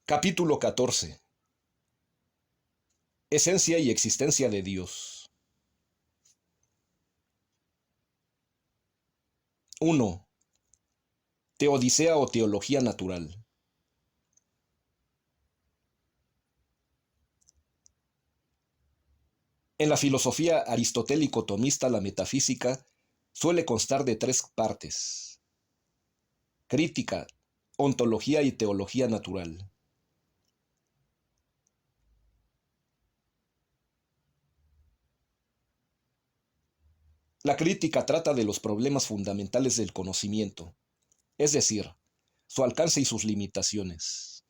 Capítulo 14. Esencia y existencia de Dios. 1. Teodicea o teología natural. En la filosofía aristotélico-tomista la metafísica suele constar de tres partes: crítica, ontología y teología natural. La crítica trata de los problemas fundamentales del conocimiento, es decir, su alcance y sus limitaciones.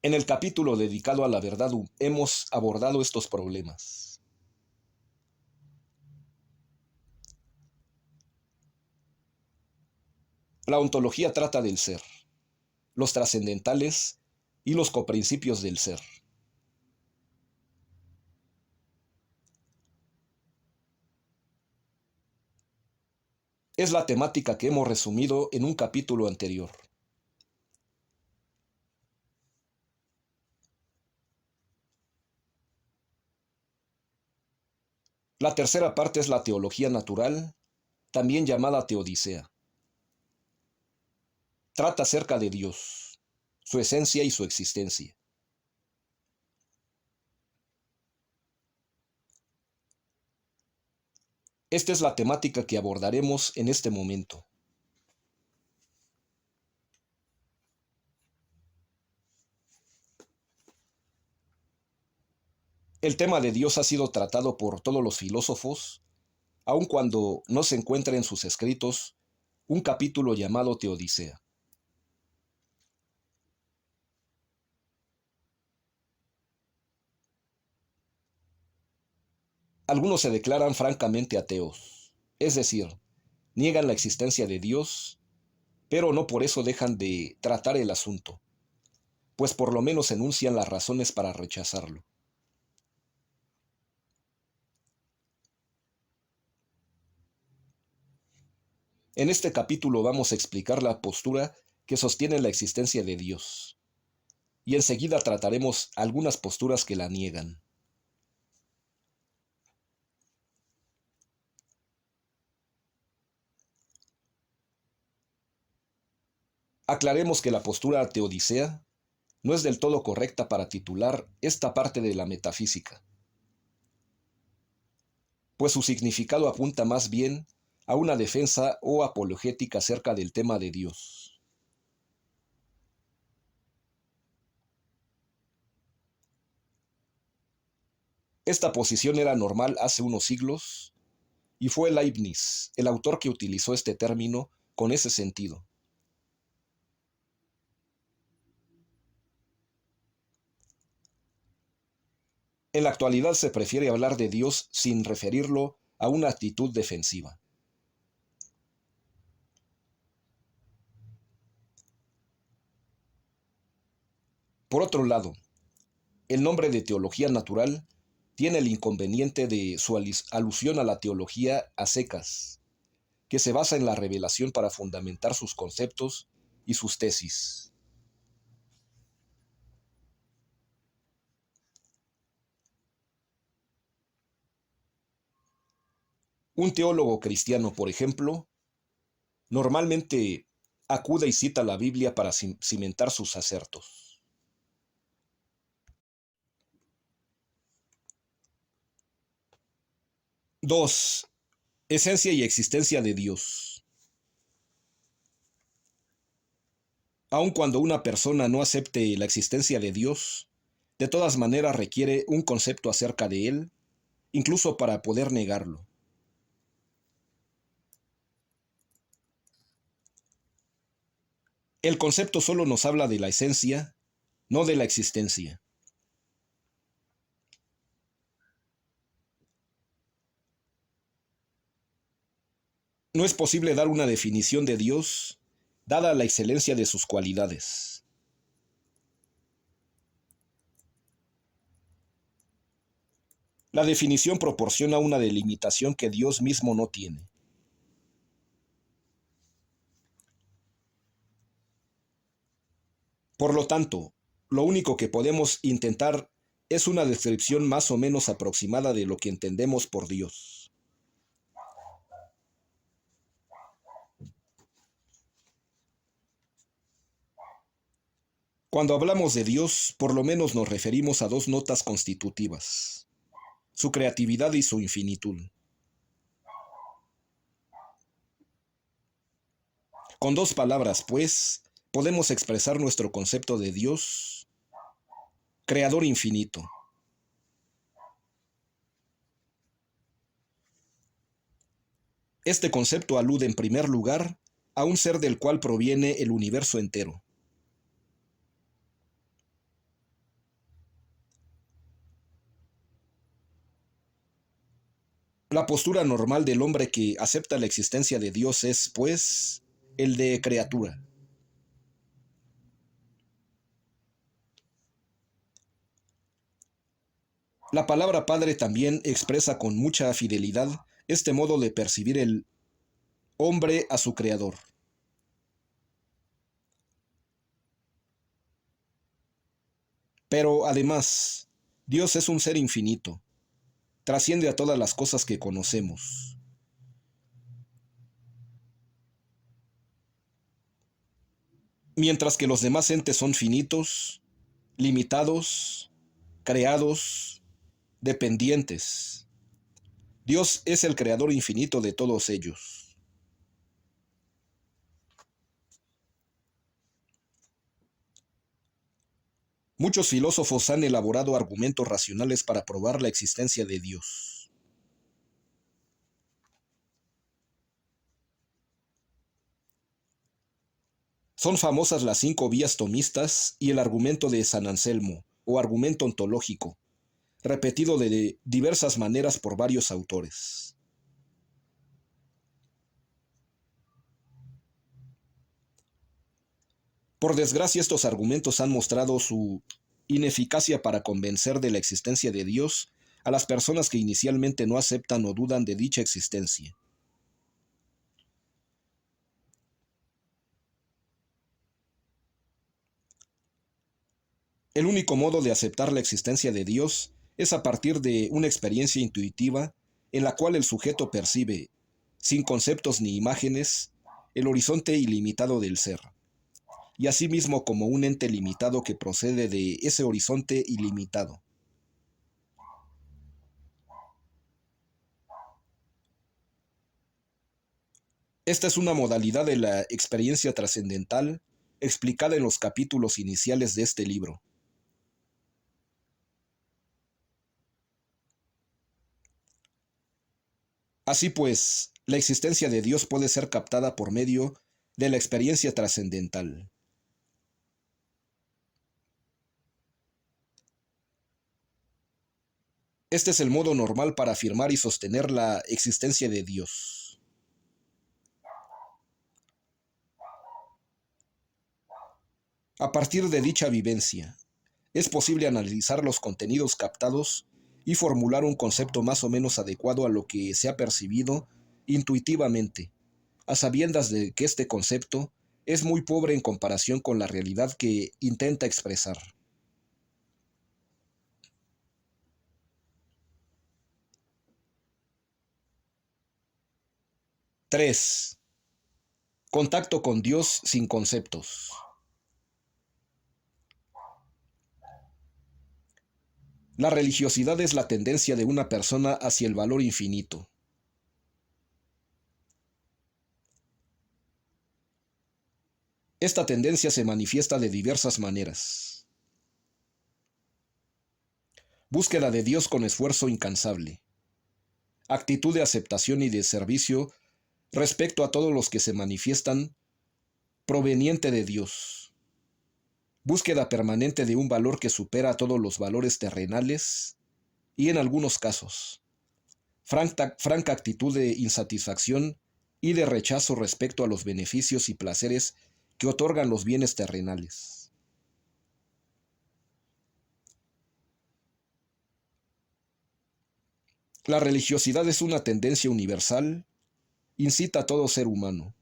En el capítulo dedicado a la verdad hemos abordado estos problemas. La ontología trata del ser, los trascendentales y los coprincipios del ser. Es la temática que hemos resumido en un capítulo anterior. La tercera parte es la teología natural, también llamada teodicea. Trata acerca de Dios, su esencia y su existencia. Esta es la temática que abordaremos en este momento. El tema de Dios ha sido tratado por todos los filósofos, aun cuando no se encuentra en sus escritos un capítulo llamado Teodicea. Algunos se declaran francamente ateos, es decir, niegan la existencia de Dios, pero no por eso dejan de tratar el asunto, pues por lo menos enuncian las razones para rechazarlo. En este capítulo vamos a explicar la postura que sostiene la existencia de Dios, y enseguida trataremos algunas posturas que la niegan. Aclaremos que la postura teodicea no es del todo correcta para titular esta parte de la metafísica, pues su significado apunta más bien a una defensa o apologética acerca del tema de Dios. Esta posición era normal hace unos siglos y fue Leibniz el autor que utilizó este término con ese sentido. En la actualidad se prefiere hablar de Dios sin referirlo a una actitud defensiva. Por otro lado, el nombre de teología natural tiene el inconveniente de su alusión a la teología a secas, que se basa en la revelación para fundamentar sus conceptos y sus tesis. Un teólogo cristiano, por ejemplo, normalmente acude y cita la Biblia para cimentar sus acertos. Dos, esencia y existencia de Dios. Aun cuando una persona no acepte la existencia de Dios, de todas maneras requiere un concepto acerca de Él, incluso para poder negarlo. El concepto solo nos habla de la esencia, no de la existencia. No es posible dar una definición de Dios, dada la excelencia de sus cualidades. La definición proporciona una delimitación que Dios mismo no tiene. Por lo tanto, lo único que podemos intentar es una descripción más o menos aproximada de lo que entendemos por Dios. Cuando hablamos de Dios, por lo menos nos referimos a dos notas constitutivas: su creatividad y su infinitud. Con dos palabras, pues, podemos expresar nuestro concepto de Dios, creador infinito. Este concepto alude en primer lugar a un ser del cual proviene el universo entero. La postura normal del hombre que acepta la existencia de Dios es, pues, el de criatura. La palabra padre también expresa con mucha fidelidad este modo de percibir el hombre a su creador. Pero además, Dios es un ser infinito, trasciende a todas las cosas que conocemos. Mientras que los demás entes son finitos, limitados, creados, dependientes. Dios es el creador infinito de todos ellos. Muchos filósofos han elaborado argumentos racionales para probar la existencia de Dios. Son famosas las 5 vías tomistas y el argumento de San Anselmo, o argumento ontológico, repetido de diversas maneras por varios autores. Por desgracia, estos argumentos han mostrado su ineficacia para convencer de la existencia de Dios a las personas que inicialmente no aceptan o dudan de dicha existencia. El único modo de aceptar la existencia de Dios es a partir de una experiencia intuitiva en la cual el sujeto percibe, sin conceptos ni imágenes, el horizonte ilimitado del ser, y asimismo como un ente limitado que procede de ese horizonte ilimitado. Esta es una modalidad de la experiencia trascendental explicada en los capítulos iniciales de este libro. Así pues, la existencia de Dios puede ser captada por medio de la experiencia trascendental. Este es el modo normal para afirmar y sostener la existencia de Dios. A partir de dicha vivencia, es posible analizar los contenidos captados y formular un concepto más o menos adecuado a lo que se ha percibido intuitivamente, a sabiendas de que este concepto es muy pobre en comparación con la realidad que intenta expresar. Tres. Contacto con Dios sin conceptos. La religiosidad es la tendencia de una persona hacia el valor infinito. Esta tendencia se manifiesta de diversas maneras. Búsqueda de Dios con esfuerzo incansable. Actitud de aceptación y de servicio respecto a todos los que se manifiestan proveniente de Dios. Búsqueda permanente de un valor que supera a todos los valores terrenales y, en algunos casos, franca actitud de insatisfacción y de rechazo respecto a los beneficios y placeres que otorgan los bienes terrenales. La religiosidad es una tendencia universal, incita a todo ser humano.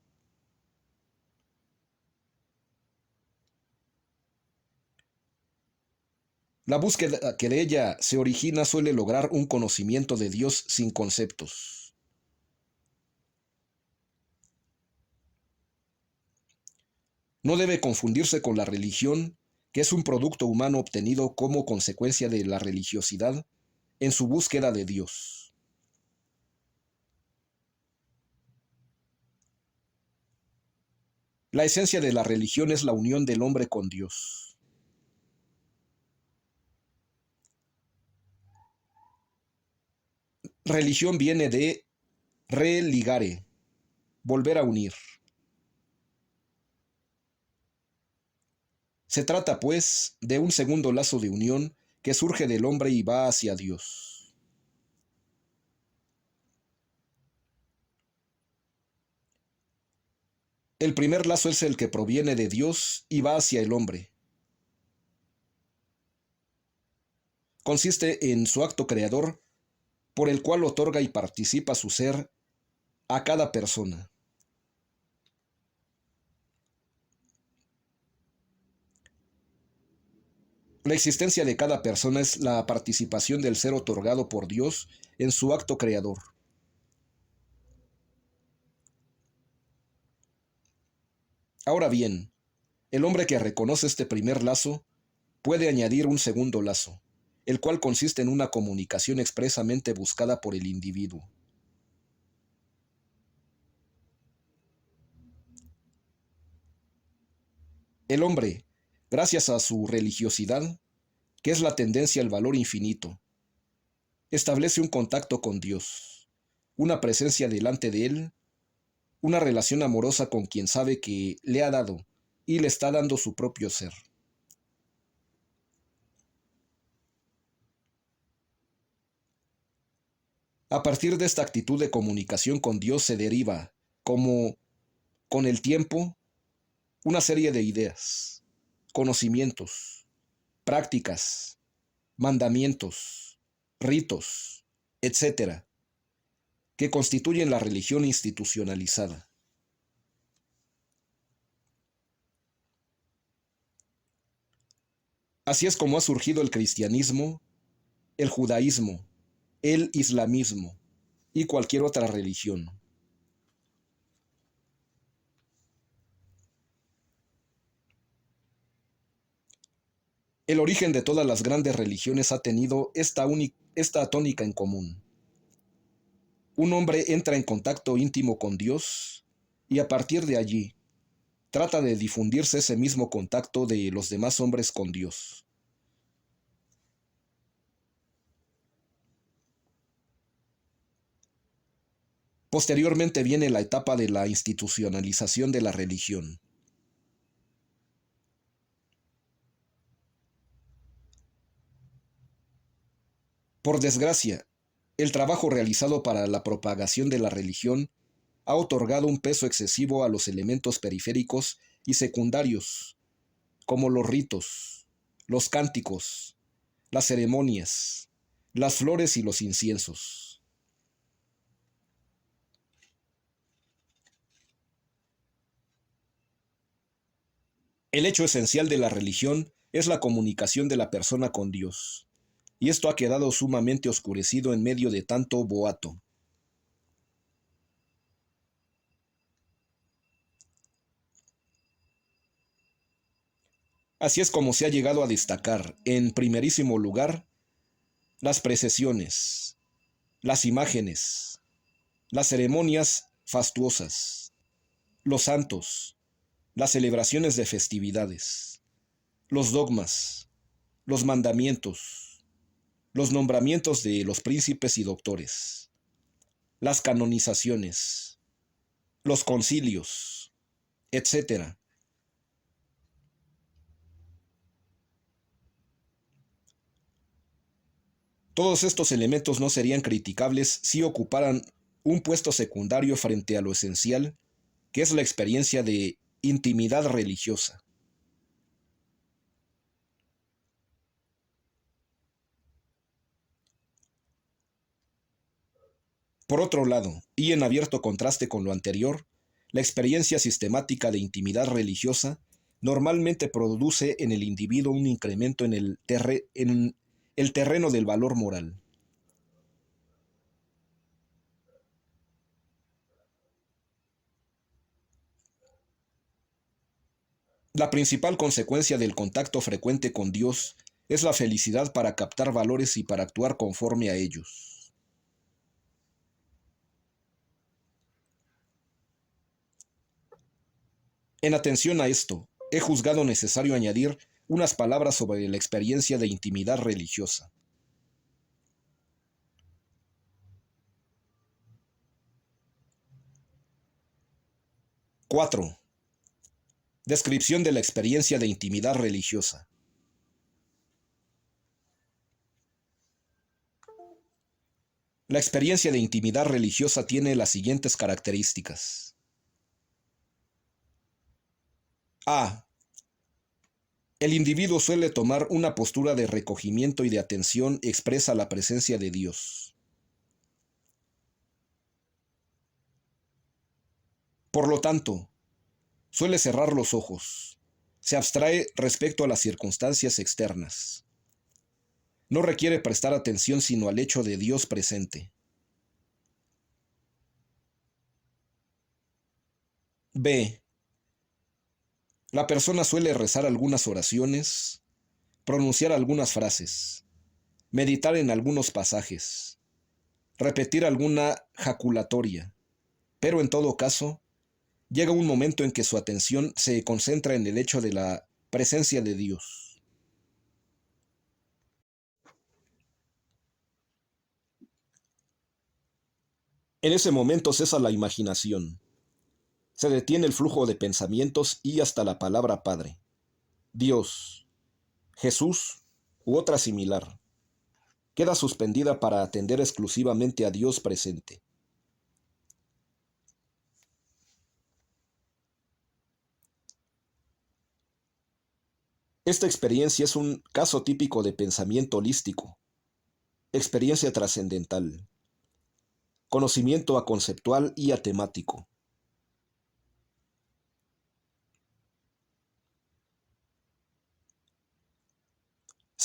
La búsqueda que de ella se origina suele lograr un conocimiento de Dios sin conceptos. No debe confundirse con la religión, que es un producto humano obtenido como consecuencia de la religiosidad en su búsqueda de Dios. La esencia de la religión es la unión del hombre con Dios. Religión viene de religare, volver a unir. Se trata, pues, de un segundo lazo de unión que surge del hombre y va hacia Dios. El primer lazo es el que proviene de Dios y va hacia el hombre. Consiste en su acto creador, por el cual otorga y participa su ser a cada persona. La existencia de cada persona es la participación del ser otorgado por Dios en su acto creador. Ahora bien, el hombre que reconoce este primer lazo puede añadir un segundo lazo, el cual consiste en una comunicación expresamente buscada por el individuo. El hombre, gracias a su religiosidad, que es la tendencia al valor infinito, establece un contacto con Dios, una presencia delante de Él, una relación amorosa con quien sabe que le ha dado y le está dando su propio ser. A partir de esta actitud de comunicación con Dios se deriva, como con el tiempo, una serie de ideas, conocimientos, prácticas, mandamientos, ritos, etcétera, que constituyen la religión institucionalizada. Así es como ha surgido el cristianismo, el judaísmo, el islamismo y cualquier otra religión. El origen de todas las grandes religiones ha tenido esta tónica en común. Un hombre entra en contacto íntimo con Dios y a partir de allí trata de difundirse ese mismo contacto de los demás hombres con Dios. Posteriormente viene la etapa de la institucionalización de la religión. Por desgracia, el trabajo realizado para la propagación de la religión ha otorgado un peso excesivo a los elementos periféricos y secundarios, como los ritos, los cánticos, las ceremonias, las flores y los inciensos. El hecho esencial de la religión es la comunicación de la persona con Dios, y esto ha quedado sumamente oscurecido en medio de tanto boato. Así es como se ha llegado a destacar, en primerísimo lugar, las procesiones, las imágenes, las ceremonias fastuosas, los santos, las celebraciones de festividades, los dogmas, los mandamientos, los nombramientos de los príncipes y doctores, las canonizaciones, los concilios, etcétera. Todos estos elementos no serían criticables si ocuparan un puesto secundario frente a lo esencial, que es la experiencia de intimidad religiosa. Por otro lado, y en abierto contraste con lo anterior, la experiencia sistemática de intimidad religiosa normalmente produce en el individuo un incremento en en el terreno del valor moral. La principal consecuencia del contacto frecuente con Dios es la felicidad para captar valores y para actuar conforme a ellos. En atención a esto, he juzgado necesario añadir unas palabras sobre la experiencia de intimidad religiosa. ¡4! Descripción de la experiencia de intimidad religiosa. La experiencia de intimidad religiosa tiene las siguientes características. A. El individuo suele tomar una postura de recogimiento y de atención expresa la presencia de Dios. Por lo tanto, suele cerrar los ojos. Se abstrae respecto a las circunstancias externas. No requiere prestar atención sino al hecho de Dios presente. B. La persona suele rezar algunas oraciones, pronunciar algunas frases, meditar en algunos pasajes, repetir alguna jaculatoria, pero en todo caso, llega un momento en que su atención se concentra en el hecho de la presencia de Dios. En ese momento cesa la imaginación, se detiene el flujo de pensamientos y hasta la palabra Padre, Dios, Jesús u otra similar. Queda suspendida para atender exclusivamente a Dios presente. Esta experiencia es un caso típico de pensamiento holístico, experiencia trascendental, conocimiento aconceptual y atemático.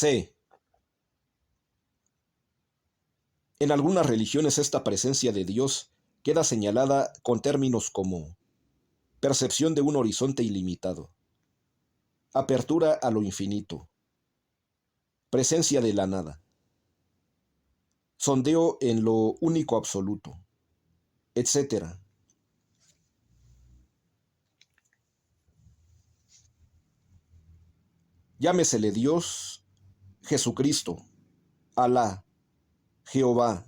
C. En algunas religiones esta presencia de Dios queda señalada con términos como percepción de un horizonte ilimitado, apertura a lo infinito, presencia de la nada, sondeo en lo único absoluto, etc. Llámesele Dios, Jesucristo, Alá, Jehová,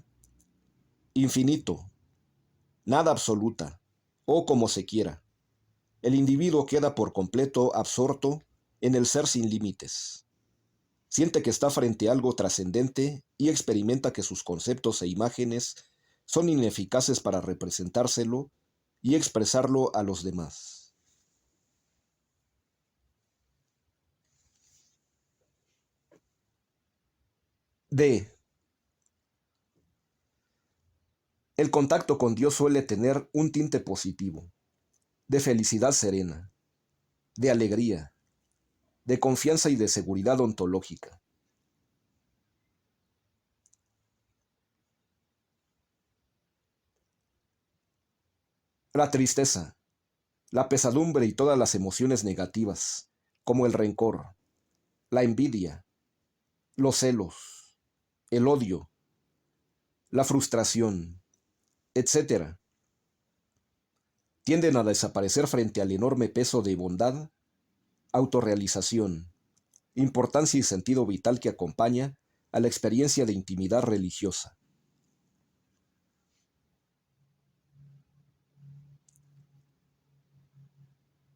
infinito, nada absoluta, o como se quiera. El individuo queda por completo absorto en el ser sin límites. Siente que está frente a algo trascendente y experimenta que sus conceptos e imágenes son ineficaces para representárselo y expresarlo a los demás. D. El contacto con Dios suele tener un tinte positivo, de felicidad serena, de alegría, de confianza y de seguridad ontológica. La tristeza, la pesadumbre y todas las emociones negativas, como el rencor, la envidia, los celos, el odio, la frustración, etc., tienden a desaparecer frente al enorme peso de bondad, autorrealización, importancia y sentido vital que acompaña a la experiencia de intimidad religiosa.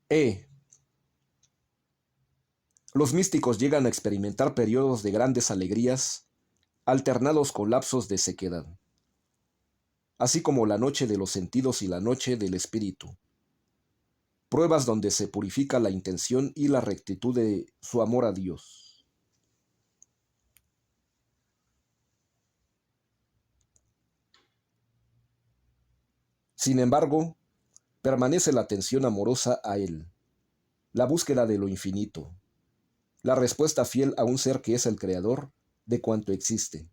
E. Los místicos llegan a experimentar periodos de grandes alegrías, alternados con lapsos de sequedad, así como la noche de los sentidos y la noche del espíritu, pruebas donde se purifica la intención y la rectitud de su amor a Dios. Sin embargo, permanece la atención amorosa a Él, la búsqueda de lo infinito, la respuesta fiel a un ser que es el creador de cuanto existe.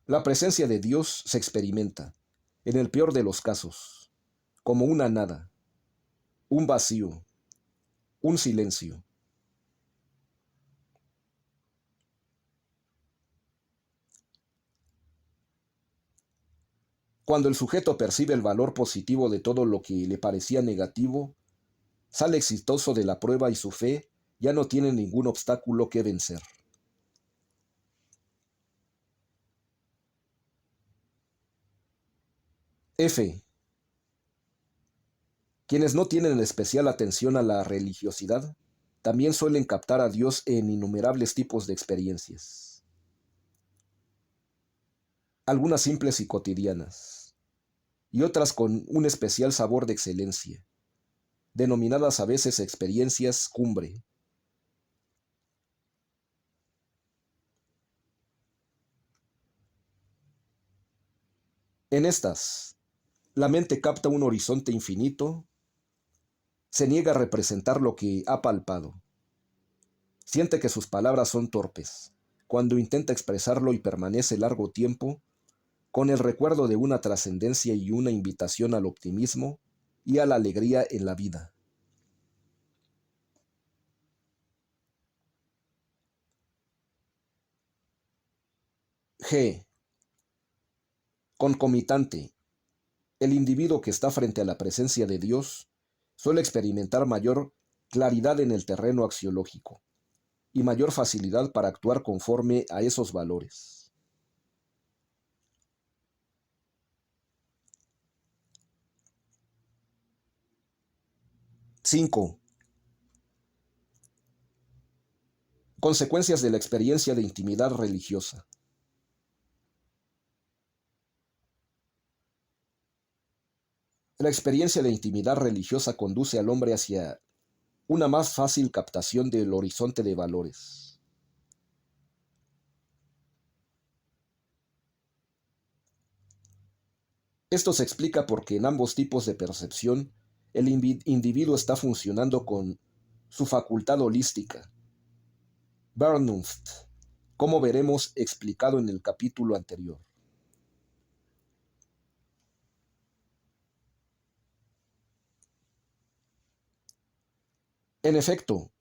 La presencia de Dios se experimenta, en el peor de los casos, como una nada, un vacío, un silencio. Cuando el sujeto percibe el valor positivo de todo lo que le parecía negativo, sale exitoso de la prueba y su fe ya no tiene ningún obstáculo que vencer. F. Quienes no tienen especial atención a la religiosidad, también suelen captar a Dios en innumerables tipos de experiencias, algunas simples y cotidianas, y otras con un especial sabor de excelencia, denominadas a veces experiencias cumbre. En estas, la mente capta un horizonte infinito, se niega a representar lo que ha palpado, siente que sus palabras son torpes, cuando intenta expresarlo y permanece largo tiempo con el recuerdo de una trascendencia y una invitación al optimismo y a la alegría en la vida. G. Concomitante. El individuo que está frente a la presencia de Dios suele experimentar mayor claridad en el terreno axiológico y mayor facilidad para actuar conforme a esos valores. Cinco. Consecuencias de la experiencia de intimidad religiosa. La experiencia de intimidad religiosa conduce al hombre hacia una más fácil captación del horizonte de valores. Esto se explica porque en ambos tipos de percepción el individuo está funcionando con su facultad holística, Vernunft, como veremos explicado en el capítulo anterior. En efecto,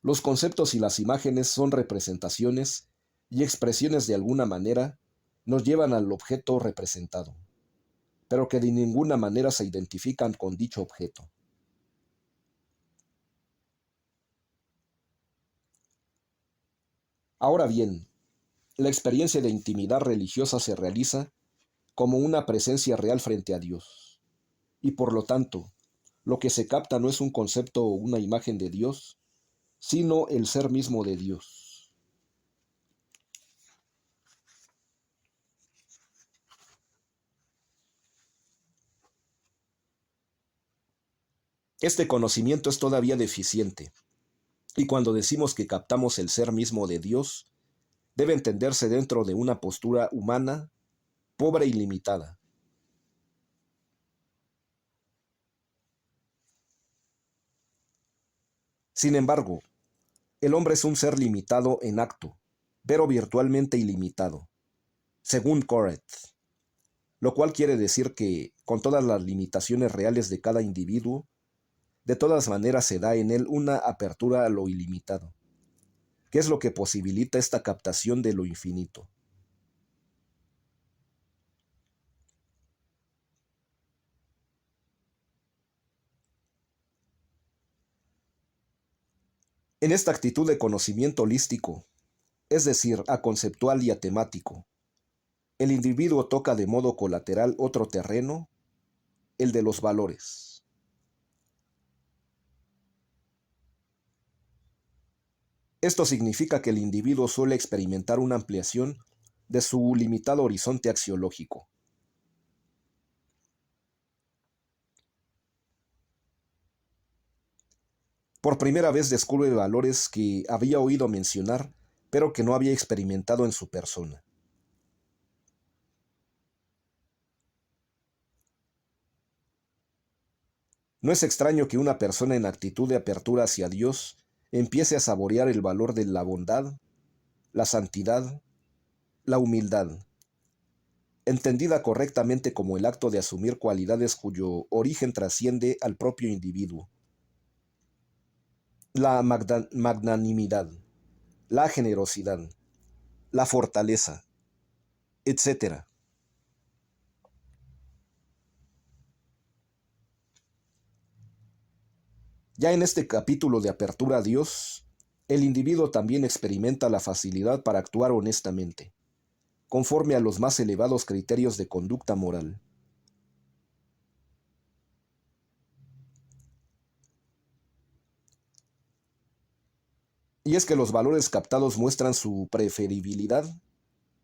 los conceptos y las imágenes son representaciones y expresiones de alguna manera nos llevan al objeto representado, pero que de ninguna manera se identifican con dicho objeto. Ahora bien, la experiencia de intimidad religiosa se realiza como una presencia real frente a Dios, y por lo tanto, lo que se capta no es un concepto o una imagen de Dios, sino el ser mismo de Dios. Este conocimiento es todavía deficiente, y cuando decimos que captamos el ser mismo de Dios, debe entenderse dentro de una postura humana, pobre y limitada. Sin embargo, el hombre es un ser limitado en acto, pero virtualmente ilimitado, según Corret, lo cual quiere decir que, con todas las limitaciones reales de cada individuo, de todas maneras se da en él una apertura a lo ilimitado, que es lo que posibilita esta captación de lo infinito. En esta actitud de conocimiento holístico, es decir, aconceptual y atemático, el individuo toca de modo colateral otro terreno, el de los valores. Esto significa que el individuo suele experimentar una ampliación de su limitado horizonte axiológico. Por primera vez descubre valores que había oído mencionar, pero que no había experimentado en su persona. No es extraño que una persona en actitud de apertura hacia Dios empiece a saborear el valor de la bondad, la santidad, la humildad, entendida correctamente como el acto de asumir cualidades cuyo origen trasciende al propio individuo. La magnanimidad, la generosidad, la fortaleza, etc. Ya en este capítulo de apertura a Dios, el individuo también experimenta la facilidad para actuar honestamente, conforme a los más elevados criterios de conducta moral. Y es que los valores captados muestran su preferibilidad,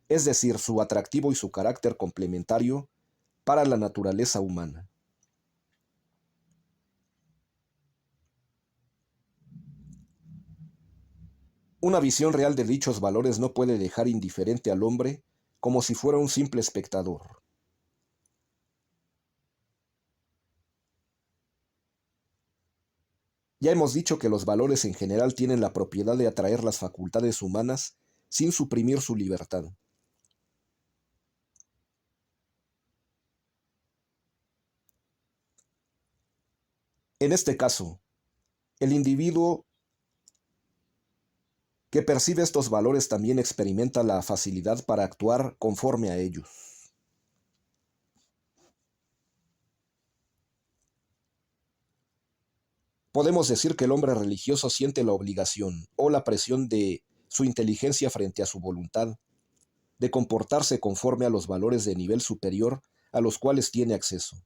es decir, su atractivo y su carácter complementario para la naturaleza humana. Una visión real de dichos valores no puede dejar indiferente al hombre como si fuera un simple espectador. Ya hemos dicho que los valores en general tienen la propiedad de atraer las facultades humanas sin suprimir su libertad. En este caso, el individuo que percibe estos valores también experimenta la facilidad para actuar conforme a ellos. Podemos decir que el hombre religioso siente la obligación o la presión de su inteligencia frente a su voluntad de comportarse conforme a los valores de nivel superior a los cuales tiene acceso.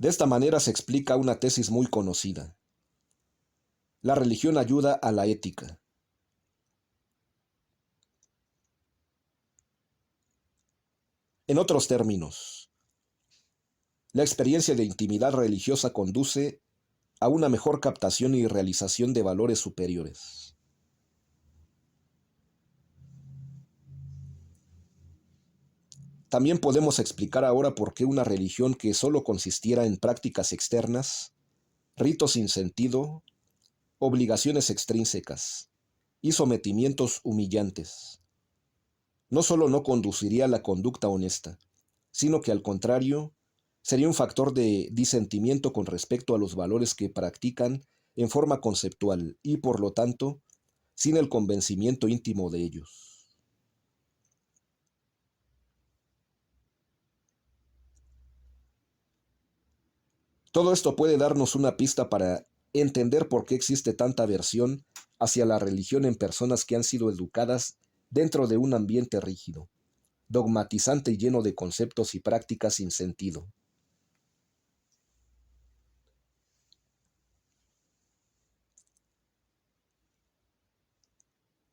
De esta manera se explica una tesis muy conocida. La religión ayuda a la ética. En otros términos, la experiencia de intimidad religiosa conduce a una mejor captación y realización de valores superiores. También podemos explicar ahora por qué una religión que solo consistiera en prácticas externas, ritos sin sentido, obligaciones extrínsecas y sometimientos humillantes, no solo no conduciría a la conducta honesta, sino que al contrario, sería un factor de disentimiento con respecto a los valores que practican en forma conceptual y, por lo tanto, sin el convencimiento íntimo de ellos. Todo esto puede darnos una pista para entender por qué existe tanta aversión hacia la religión en personas que han sido educadas dentro de un ambiente rígido, dogmatizante y lleno de conceptos y prácticas sin sentido.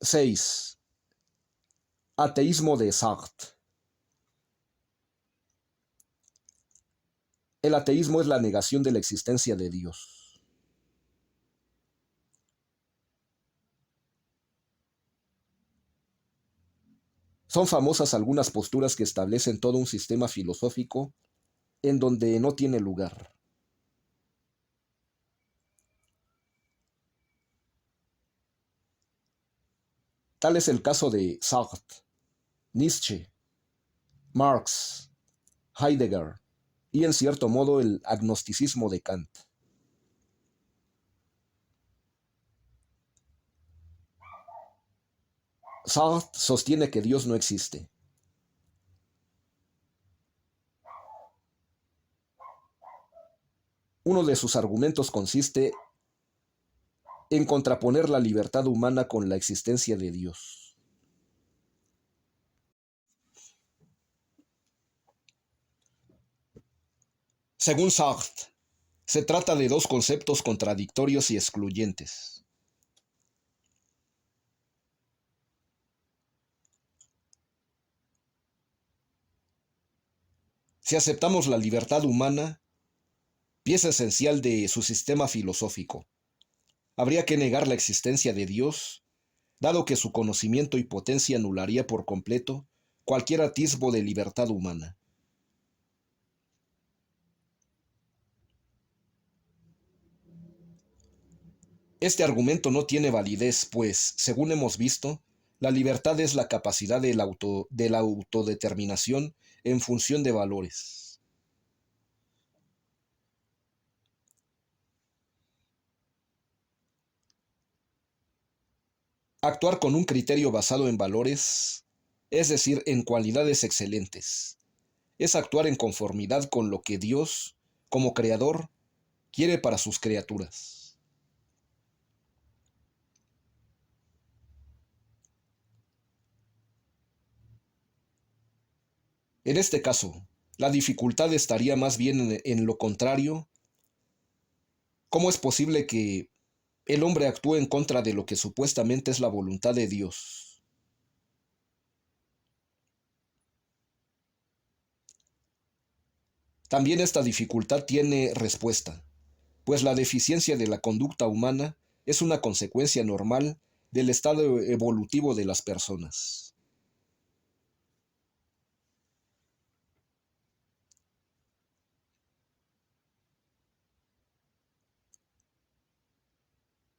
6. Ateísmo de Sartre. El ateísmo es la negación de la existencia de Dios. Son famosas algunas posturas que establecen todo un sistema filosófico en donde no tiene lugar. Tal es el caso de Sartre, Nietzsche, Marx, Heidegger y en cierto modo el agnosticismo de Kant. Sartre sostiene que Dios no existe. Uno de sus argumentos consiste en contraponer la libertad humana con la existencia de Dios. Según Sartre, se trata de dos conceptos contradictorios y excluyentes. Si aceptamos la libertad humana, pieza esencial de su sistema filosófico, habría que negar la existencia de Dios, dado que su conocimiento y potencia anularía por completo cualquier atisbo de libertad humana. Este argumento no tiene validez, pues, según hemos visto, la libertad es la capacidad de la autodeterminación en función de valores. Actuar con un criterio basado en valores, es decir, en cualidades excelentes, es actuar en conformidad con lo que Dios, como creador, quiere para sus criaturas. En este caso, la dificultad estaría más bien en lo contrario. ¿Cómo es posible que el hombre actúe en contra de lo que supuestamente es la voluntad de Dios? También esta dificultad tiene respuesta, pues la deficiencia de la conducta humana es una consecuencia normal del estado evolutivo de las personas.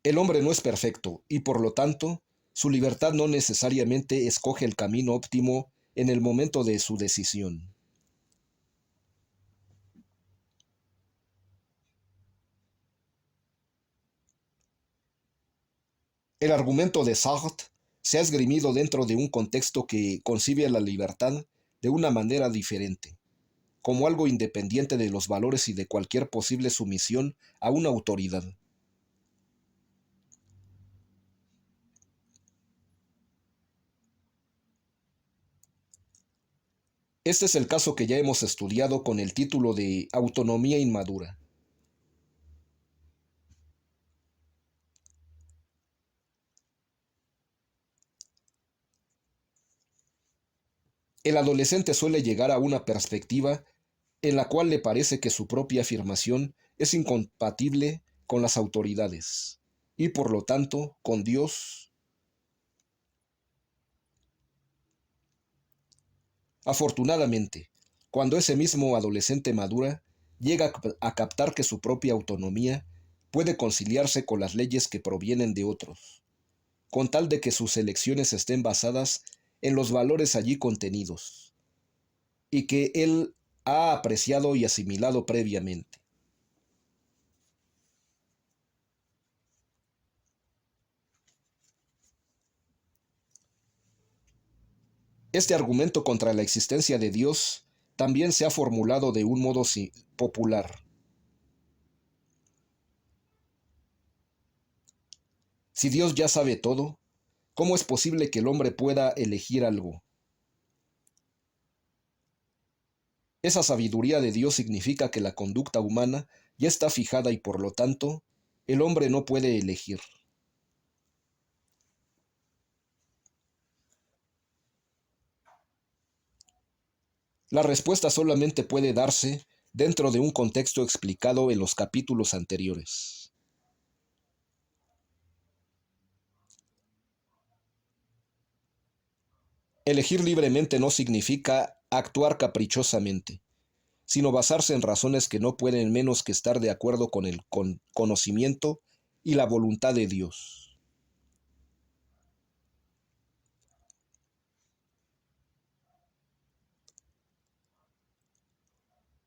El hombre no es perfecto y por lo tanto, su libertad no necesariamente escoge el camino óptimo en el momento de su decisión. El argumento de Sartre se ha esgrimido dentro de un contexto que concibe la libertad de una manera diferente, como algo independiente de los valores y de cualquier posible sumisión a una autoridad. Este es el caso que ya hemos estudiado con el título de Autonomía inmadura. El adolescente suele llegar a una perspectiva en la cual le parece que su propia afirmación es incompatible con las autoridades y por lo tanto con Dios. Afortunadamente, cuando ese mismo adolescente madura, llega a captar que su propia autonomía puede conciliarse con las leyes que provienen de otros, con tal de que sus elecciones estén basadas en los valores allí contenidos, y que él ha apreciado y asimilado previamente. Este argumento contra la existencia de Dios también se ha formulado de un modo popular. Si Dios ya sabe todo, ¿cómo es posible que el hombre pueda elegir algo? Esa sabiduría de Dios significa que la conducta humana ya está fijada y por lo tanto, el hombre no puede elegir. La respuesta solamente puede darse dentro de un contexto explicado en los capítulos anteriores. Elegir libremente no significa actuar caprichosamente, sino basarse en razones que no pueden menos que estar de acuerdo con el conocimiento y la voluntad de Dios.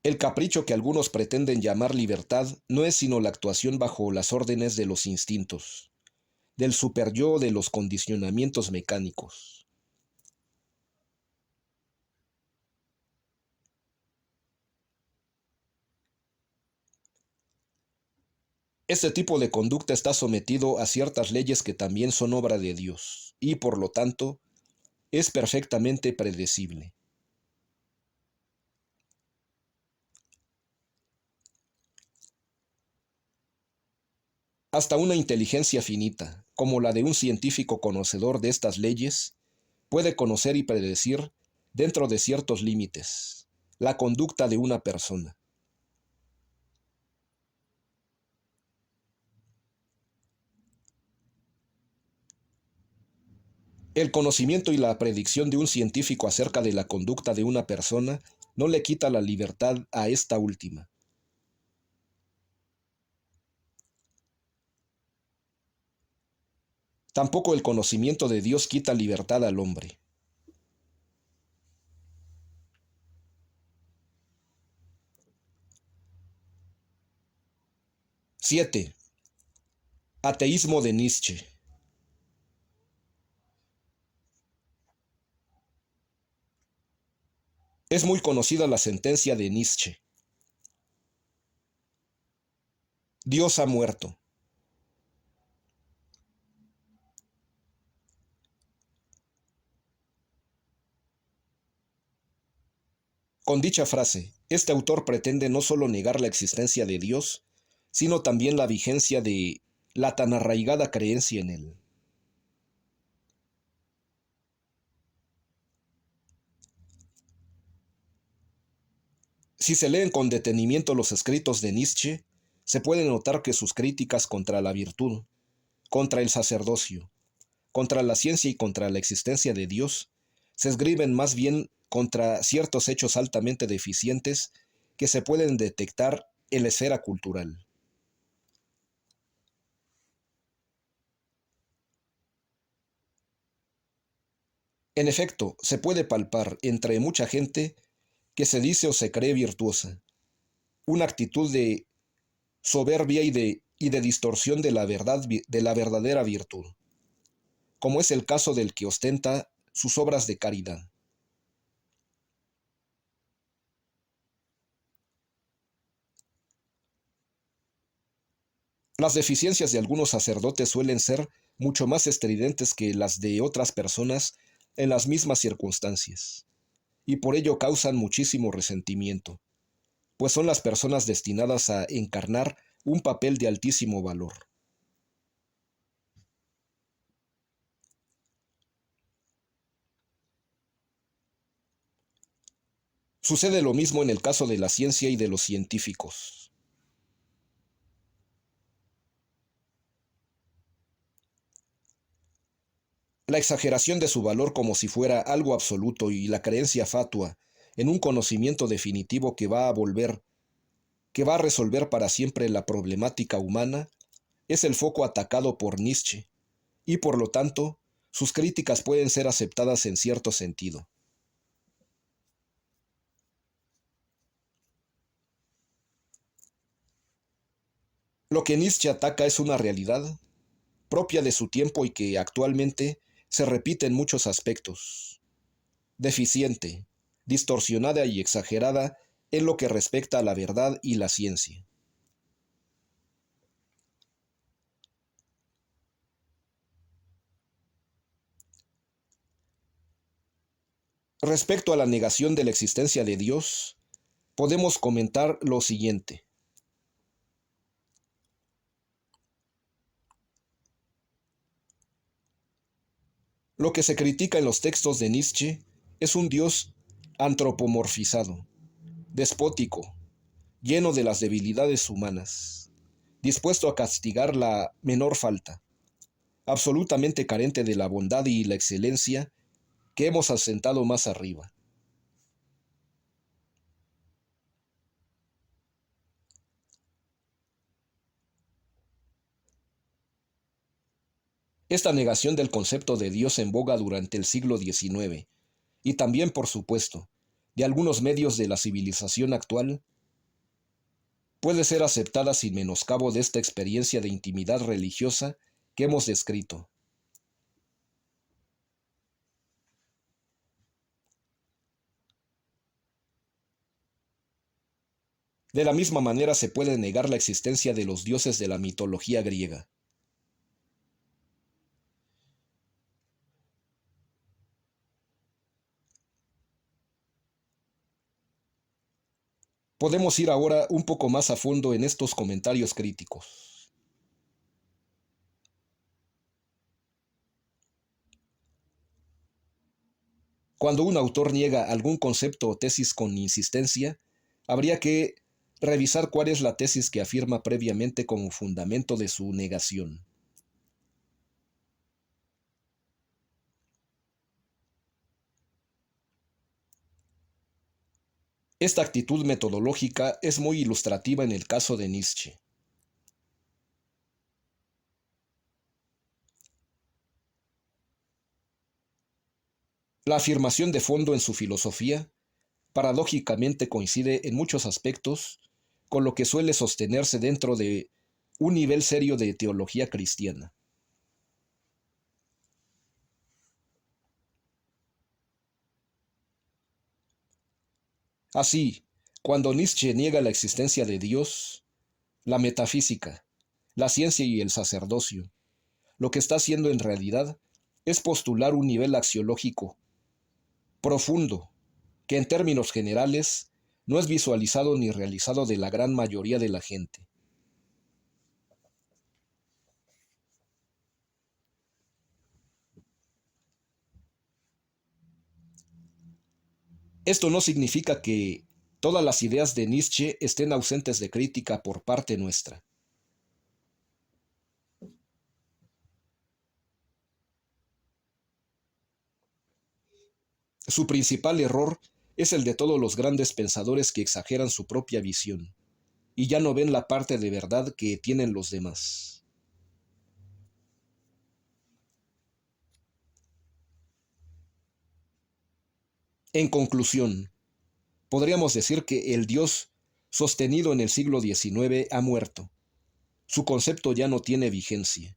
El capricho que algunos pretenden llamar libertad no es sino la actuación bajo las órdenes de los instintos, del superyo, de los condicionamientos mecánicos. Este tipo de conducta está sometido a ciertas leyes que también son obra de Dios y, por lo tanto, es perfectamente predecible. Hasta una inteligencia finita, como la de un científico conocedor de estas leyes, puede conocer y predecir, dentro de ciertos límites, la conducta de una persona. El conocimiento y la predicción de un científico acerca de la conducta de una persona no le quita la libertad a esta última. Tampoco el conocimiento de Dios quita libertad al hombre. 7. Ateísmo de Nietzsche. Es muy conocida la sentencia de Nietzsche. Dios ha muerto. Con dicha frase, este autor pretende no solo negar la existencia de Dios, sino también la vigencia de la tan arraigada creencia en él. Si se leen con detenimiento los escritos de Nietzsche, se puede notar que sus críticas contra la virtud, contra el sacerdocio, contra la ciencia y contra la existencia de Dios, se esgriben más bien contra ciertos hechos altamente deficientes que se pueden detectar en la esfera cultural. En efecto, se puede palpar entre mucha gente que se dice o se cree virtuosa, una actitud de soberbia y de distorsión de la verdad, de la verdadera virtud, como es el caso del que ostenta sus obras de caridad. Las deficiencias de algunos sacerdotes suelen ser mucho más estridentes que las de otras personas en las mismas circunstancias, y por ello causan muchísimo resentimiento, pues son las personas destinadas a encarnar un papel de altísimo valor. Sucede lo mismo en el caso de la ciencia y de los científicos. La exageración de su valor como si fuera algo absoluto y la creencia fatua en un conocimiento definitivo que va a resolver para siempre la problemática humana, es el foco atacado por Nietzsche, y por lo tanto, sus críticas pueden ser aceptadas en cierto sentido. Lo que Nietzsche ataca es una realidad propia de su tiempo y que actualmente se repite en muchos aspectos. Deficiente, distorsionada y exagerada en lo que respecta a la verdad y la ciencia. Respecto a la negación de la existencia de Dios, podemos comentar lo siguiente. Lo que se critica en los textos de Nietzsche es un Dios antropomorfizado, despótico, lleno de las debilidades humanas, dispuesto a castigar la menor falta, absolutamente carente de la bondad y la excelencia que hemos asentado más arriba. Esta negación del concepto de Dios en boga durante el siglo XIX, y también, por supuesto, de algunos medios de la civilización actual, puede ser aceptada sin menoscabo de esta experiencia de intimidad religiosa que hemos descrito. De la misma manera se puede negar la existencia de los dioses de la mitología griega. Podemos ir ahora un poco más a fondo en estos comentarios críticos. Cuando un autor niega algún concepto o tesis con insistencia, habría que revisar cuál es la tesis que afirma previamente como fundamento de su negación. Esta actitud metodológica es muy ilustrativa en el caso de Nietzsche. La afirmación de fondo en su filosofía, paradójicamente coincide en muchos aspectos con lo que suele sostenerse dentro de un nivel serio de teología cristiana. Así, cuando Nietzsche niega la existencia de Dios, la metafísica, la ciencia y el sacerdocio, lo que está haciendo en realidad es postular un nivel axiológico profundo, que en términos generales no es visualizado ni realizado de la gran mayoría de la gente. Esto no significa que todas las ideas de Nietzsche estén ausentes de crítica por parte nuestra. Su principal error es el de todos los grandes pensadores que exageran su propia visión y ya no ven la parte de verdad que tienen los demás. En conclusión, podríamos decir que el Dios sostenido en el siglo XIX ha muerto. Su concepto ya no tiene vigencia,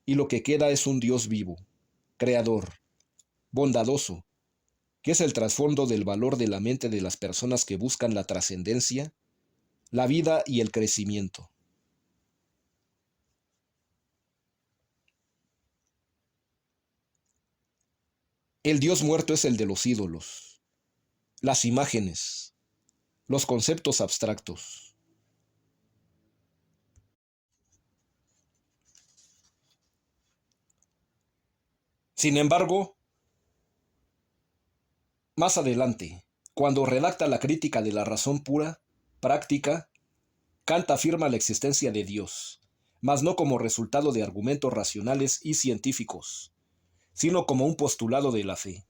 y lo que queda es un Dios vivo, creador, bondadoso, que es el trasfondo del valor de la mente de las personas que buscan la trascendencia, la vida y el crecimiento. El Dios muerto es el de los ídolos, las imágenes, los conceptos abstractos. Sin embargo, más adelante, cuando redacta la crítica de la razón pura, práctica, Kant afirma la existencia de Dios, mas no como resultado de argumentos racionales y científicos, sino como un postulado de la fe.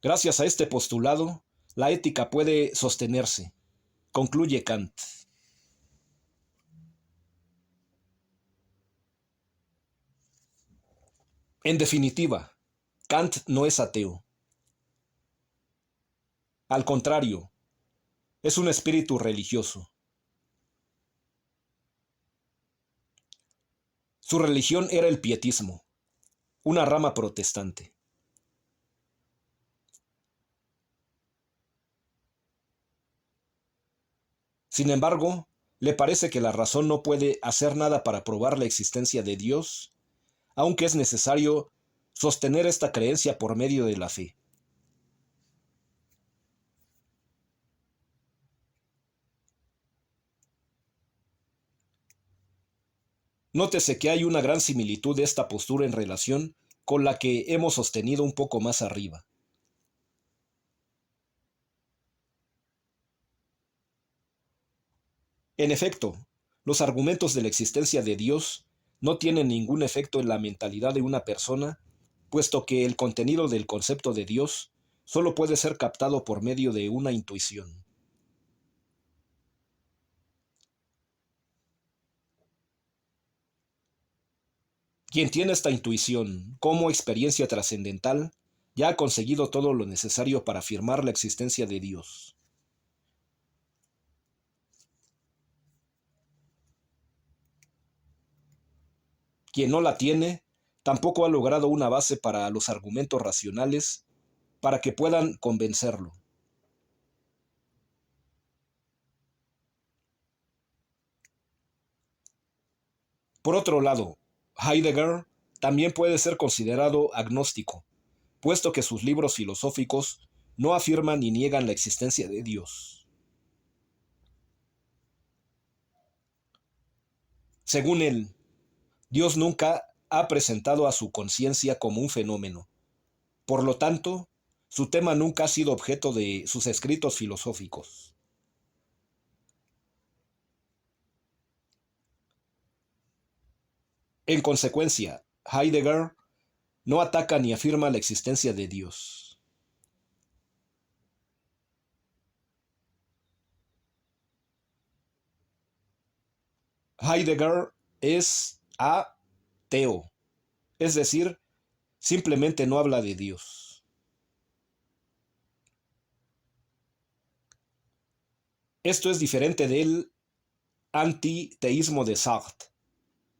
Gracias a este postulado, la ética puede sostenerse, concluye Kant. En definitiva, Kant no es ateo. Al contrario, es un espíritu religioso. Su religión era el pietismo, una rama protestante. Sin embargo, le parece que la razón no puede hacer nada para probar la existencia de Dios, aunque es necesario sostener esta creencia por medio de la fe. Nótese que hay una gran similitud de esta postura en relación con la que hemos sostenido un poco más arriba. En efecto, los argumentos de la existencia de Dios no tienen ningún efecto en la mentalidad de una persona, puesto que el contenido del concepto de Dios solo puede ser captado por medio de una intuición. Quien tiene esta intuición como experiencia trascendental ya ha conseguido todo lo necesario para afirmar la existencia de Dios. Quien no la tiene tampoco ha logrado una base para los argumentos racionales para que puedan convencerlo. Por otro lado, Heidegger también puede ser considerado agnóstico, puesto que sus libros filosóficos no afirman ni niegan la existencia de Dios. Según él, Dios nunca ha presentado a su conciencia como un fenómeno. Por lo tanto, su tema nunca ha sido objeto de sus escritos filosóficos. En consecuencia, Heidegger No ataca ni afirma la existencia de Dios. Heidegger es ateo, es decir, simplemente no habla de Dios. Esto es diferente del antiteísmo de Sartre,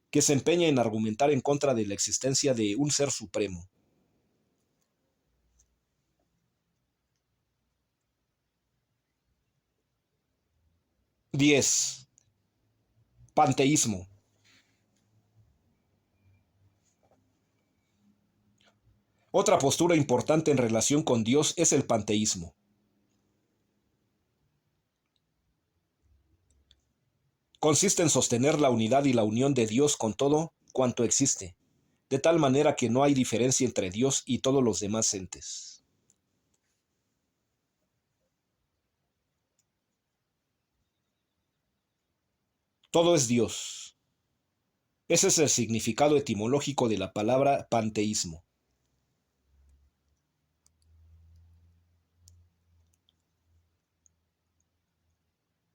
que se empeña en argumentar en contra de la existencia de un ser supremo. Diez. Panteísmo. Otra postura importante en relación con Dios es el panteísmo. Consiste en sostener la unidad y la unión de Dios con todo cuanto existe, de tal manera que no hay diferencia entre Dios y todos los demás entes. Todo es Dios. Ese es el significado etimológico de la palabra panteísmo.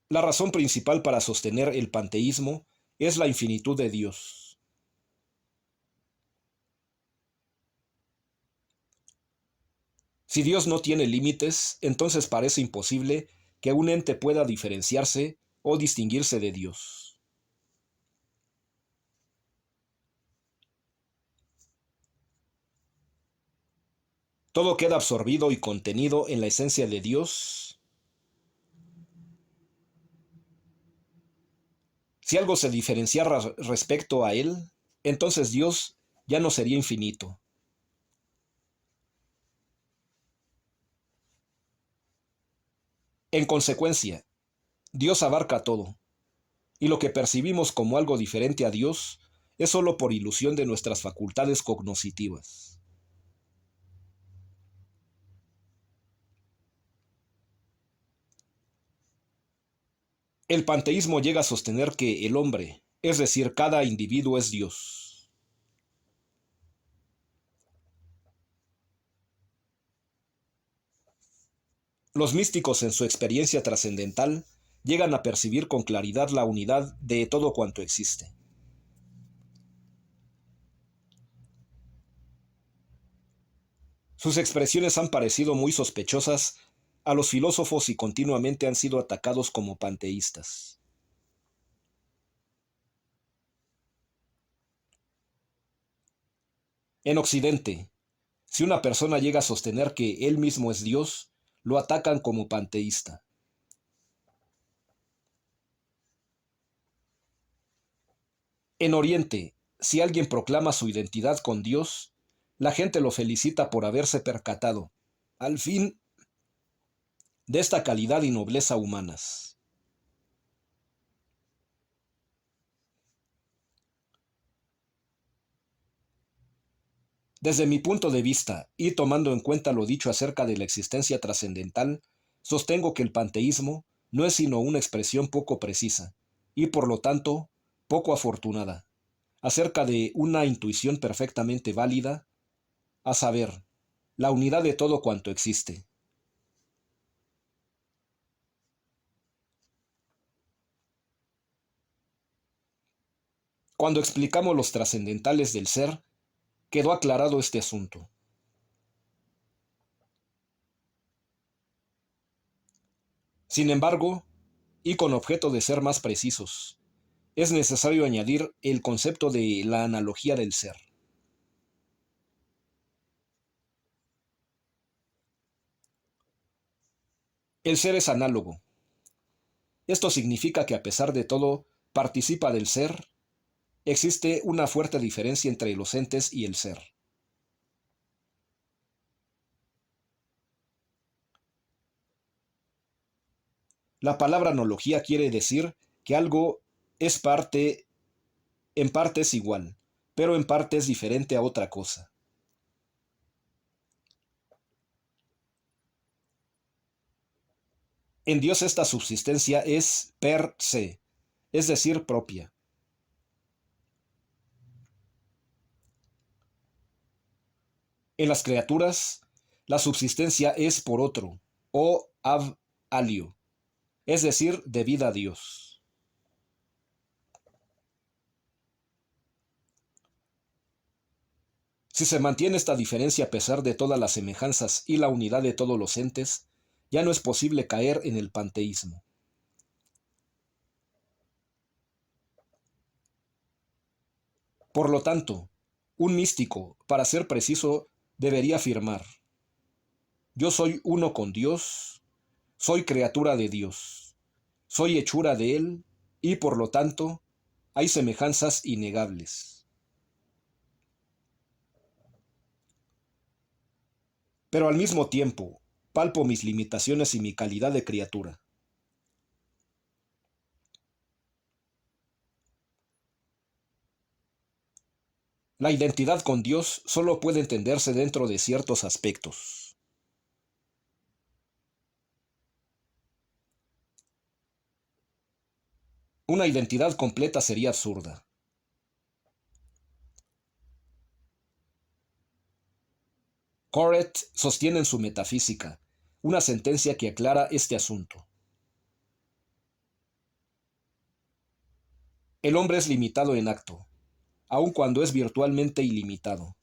La razón principal para sostener el panteísmo es la infinitud de Dios. Si Dios no tiene límites, entonces parece imposible que un ente pueda diferenciarse o distinguirse de Dios. Todo queda absorbido y contenido en la esencia de Dios. Si algo se diferenciara respecto a Él, entonces Dios ya no sería infinito. En consecuencia, Dios abarca todo, y lo que percibimos como algo diferente a Dios es solo por ilusión de nuestras facultades cognoscitivas. El panteísmo llega a sostener que el hombre, es decir, cada individuo es Dios. Los místicos en su experiencia trascendental llegan a percibir con claridad la unidad de todo cuanto existe. Sus expresiones han parecido muy sospechosas a los filósofos y continuamente han sido atacados como panteístas. En Occidente, si una persona llega a sostener que él mismo es Dios, lo atacan como panteísta. En Oriente, si alguien proclama su identidad con Dios, la gente lo felicita por haberse percatado, al fin, de esta calidad y nobleza humanas. Desde mi punto de vista, y tomando en cuenta lo dicho acerca de la existencia trascendental, sostengo que el panteísmo no es sino una expresión poco precisa, y por lo tanto, poco afortunada, acerca de una intuición perfectamente válida, a saber, la unidad de todo cuanto existe. Cuando explicamos los trascendentales del ser, quedó aclarado este asunto. Sin embargo, y con objeto de ser más precisos, es necesario añadir el concepto de la analogía del ser. El ser es análogo. Esto significa que a pesar de todo participa del ser, existe una fuerte diferencia entre los entes y el ser. La palabra analogía quiere decir que algo es parte, en parte es igual, pero en parte es diferente a otra cosa. En Dios esta subsistencia es per se, es decir, propia. En las criaturas, la subsistencia es por otro, o ab alio, es decir, debida a Dios. Si se mantiene esta diferencia a pesar de todas las semejanzas y la unidad de todos los entes, ya no es posible caer en el panteísmo. Por lo tanto, un místico, para ser preciso, debería afirmar: yo soy uno con Dios, soy criatura de Dios, soy hechura de Él, y por lo tanto, hay semejanzas innegables. Pero al mismo tiempo, palpo mis limitaciones y mi calidad de criatura. La identidad con Dios solo puede entenderse dentro de ciertos aspectos. Una identidad completa sería absurda. Corrett sostiene en su Metafísica una sentencia que aclara este asunto. El hombre es limitado en acto, aun cuando es virtualmente ilimitado.